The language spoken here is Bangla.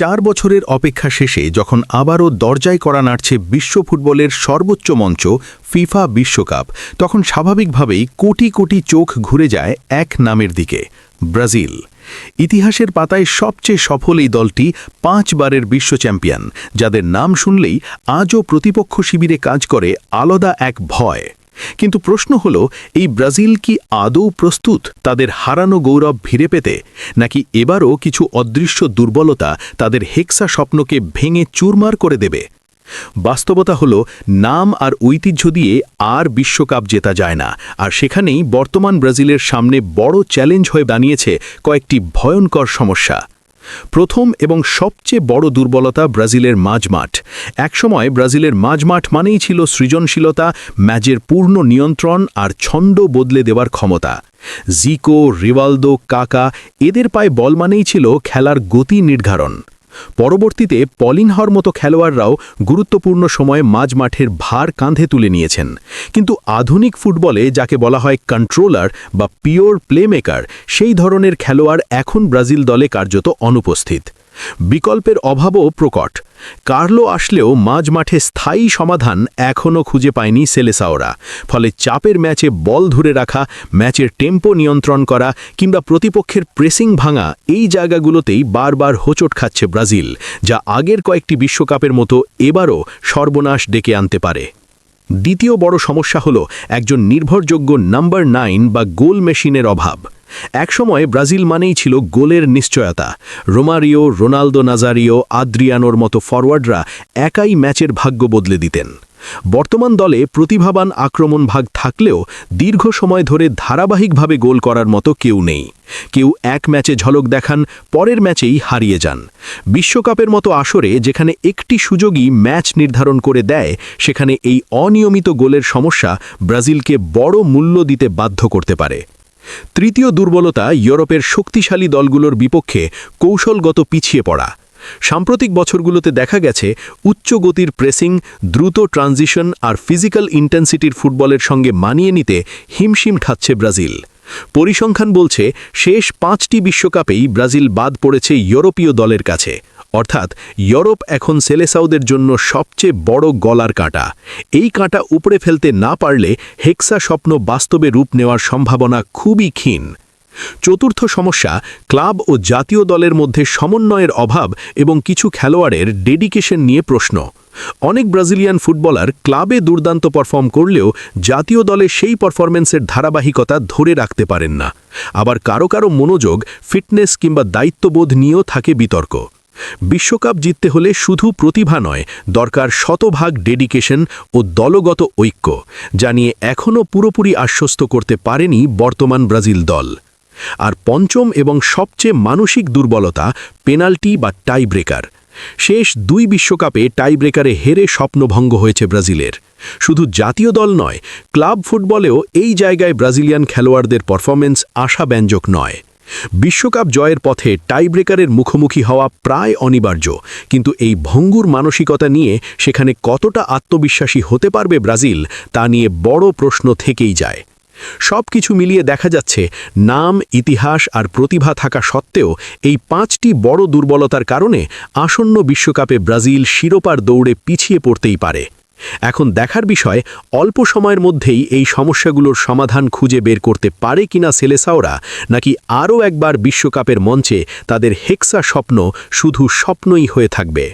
4 বছরের অপেক্ষা শেষে যখন আবারও দরজায় কড়া নাড়ছে বিশ্ব ফুটবলের সর্বোচ্চ মঞ্চ ফিফা বিশ্বকাপ, তখন স্বাভাবিকভাবেই কোটি কোটি চোখ ঘুরে যায় এক নামের দিকে, ব্রাজিল। ইতিহাসের পাতায় সবচেয়ে সফল এই দলটি 5 বারের বিশ্ব চ্যাম্পিয়ন, যাদের নাম শুনলেই আজও প্রতিপক্ষ শিবিরে কাজ করে আলাদা এক ভয়। কিন্তু প্রশ্ন হল, এই ব্রাজিল কি আদৌ প্রস্তুত তাদের হারানো গৌরব ফিরে পেতে, নাকি এবারও কিছু অদৃশ্য দুর্বলতা তাদের হেক্সা স্বপ্নকে ভেঙে চুরমার করে দেবে? বাস্তবতা হল, নাম আর ঐতিহ্য দিয়ে আর বিশ্বকাপ জেতা যায় না, আর সেখানেই বর্তমান ব্রাজিলের সামনে বড় চ্যালেঞ্জ হয়ে দাঁড়িয়েছে কয়েকটি ভয়ঙ্কর সমস্যা। প্রথম এবং সবচেয়ে বড় দুর্বলতা ব্রাজিলের মাঝমাঠ। একসময় ব্রাজিলের মাঝমাঠ মানেই ছিল সৃজনশীলতা, ম্যাচের পূর্ণ নিয়ন্ত্রণ আর ছন্দ বদলে দেওয়ার ক্ষমতা। জিকো, রিভালদো, কাকা এদের পায়ে বল মানেই ছিল খেলার গতি নির্ধারণ। পরবর্তীতে পলিনহর মতো খেলোয়াড়রাও গুরুত্বপূর্ণ সময়ে মাঝমাঠের ভার কাঁধে তুলে নিয়েছেন। কিন্তু আধুনিক ফুটবলে যাকে বলা হয় কন্ট্রোলার বা পিওর প্লেমেকার, সেই ধরনের খেলোয়াড় এখন ব্রাজিল দলে কার্যত অনুপস্থিত। বিকল্পের অভাবও প্রকট। কার্লো আসলেও মাঝমাঠে স্থায়ী সমাধান এখনও খুঁজে পায়নি সেলেসাওরা। ফলে চাপের ম্যাচে বল ধরে রাখা, ম্যাচের টেম্পো নিয়ন্ত্রণ করা কিংবা প্রতিপক্ষের প্রেসিং ভাঙা, এই জায়গাগুলোতেই বারবার হোঁচট খাচ্ছে ব্রাজিল, যা আগের কয়েকটি বিশ্বকাপের মতো এবারও সর্বনাশ ডেকে আনতে পারে। দ্বিতীয় বড় সমস্যা হল একজন নির্ভরযোগ্য নাম্বার 9 বা গোল মেশিনের অভাব। একসময় ব্রাজিল মানেই ছিল গোলের নিশ্চয়তা। রোমারিও, রোনালদো নাজারিও, আদ্রিয়ানোর মতো ফরওয়ার্ডরা একাই ম্যাচের ভাগ্য বদলে দিতেন। বর্তমান দলে প্রতিভাবান আক্রমণ ভাগ থাকলেও দীর্ঘ সময় ধরে ধারাবাহিকভাবে গোল করার মতো কেউ নেই। কেউ এক ম্যাচে ঝলক দেখান, পরের ম্যাচেই হারিয়ে যান। বিশ্বকাপের মতো আসরে যেখানে একটি সুযোগই ম্যাচ নির্ধারণ করে দেয়, সেখানে এই অনিয়মিত গোলের সমস্যা ব্রাজিলকে বড় মূল্য দিতে বাধ্য করতে পারে। তৃতীয় দুর্বলতা ইউরোপের শক্তিশালী দলগুলোর বিপক্ষে কৌশলগত পিছিয়ে পড়া। সাম্প্রতিক বছরগুলোতে দেখা গেছে উচ্চ গতির প্রেসিং, দ্রুত ট্রানজিশন আর ফিজিক্যাল ইন্টেন্সিটির ফুটবলের সঙ্গে মানিয়ে নিতে হিমশিম খাচ্ছে ব্রাজিল। পরিসংখ্যান বলছে শেষ 5টি বিশ্বকাপেই ব্রাজিল বাদ পড়েছে ইউরোপীয় দলের কাছে। অর্থাৎ ইউরোপ এখন সেলেসাওদের জন্য সবচেয়ে বড় গলার কাঁটা। এই কাঁটা উপড়ে ফেলতে না পারলে হেক্সা স্বপ্ন বাস্তবে রূপ নেওয়ার সম্ভাবনা খুবই ক্ষীণ। চতুর্থ সমস্যা, ক্লাব ও জাতীয় দলের মধ্যে সমন্বয়ের অভাব এবং কিছু খেলোয়াড়ের ডেডিকেশন নিয়ে প্রশ্ন। অনেক ব্রাজিলিয়ান ফুটবলার ক্লাবে দুর্দান্ত পারফর্ম করলেও জাতীয় দলে সেই পারফরম্যান্সের ধারাবাহিকতা ধরে রাখতে পারেন না। আবার কারো কারো মনোযোগ, ফিটনেস কিংবা দায়িত্ববোধ নিয়েও থাকে বিতর্ক। বিশ্বকাপ জিততে হলে শুধু প্রতিভা নয়, দরকার শতভাগ ডেডিকেশন ও দলগত ঐক্য, যা নিয়ে এখনও পুরোপুরি আশ্বস্ত করতে পারেনি বর্তমান ব্রাজিল দল। আর পঞ্চম এবং সবচেয়ে মানসিক দুর্বলতা, পেনাল্টি বা টাই ব্রেকার। শেষ 2 বিশ্বকাপে টাই ব্রেকারে হেরে স্বপ্নভঙ্গ হয়েছে ব্রাজিলের। শুধু জাতীয় দল নয়, ক্লাব ফুটবলেও এই জায়গায় ব্রাজিলিয়ান খেলোয়াড়দের পারফরম্যান্স আশাব্যঞ্জক নয়। বিশ্বকাপ জয়ের পথে টাই ব্রেকারের মুখোমুখি হওয়া প্রায় অনিবার্য, কিন্তু এই ভঙ্গুর মানসিকতা নিয়ে সেখানে কতটা আত্মবিশ্বাসী হতে পারবে ব্রাজিল, তা নিয়ে বড় প্রশ্ন থেকেই যায়। সব কিছু মিলিয়ে দেখা যাচ্ছে, নাম, ইতিহাস আর প্রতিভা থাকা সত্ত্বেও এই 5টি বড় দুর্বলতার কারণে আসন্ন বিশ্বকাপে ব্রাজিল শিরোপার দৌড়ে পিছিয়ে পড়তেই পারে। এখন দেখার বিষয়, অল্প সময়ের মধ্যেই এই সমস্যাগুলোর সমাধান খুঁজে বের করতে পারে কিনা সেলেসাওরা, নাকি আরও একবার বিশ্বকাপের মঞ্চে তাদের হেক্সা স্বপ্ন শুধু স্বপ্নই হয়ে থাকবে।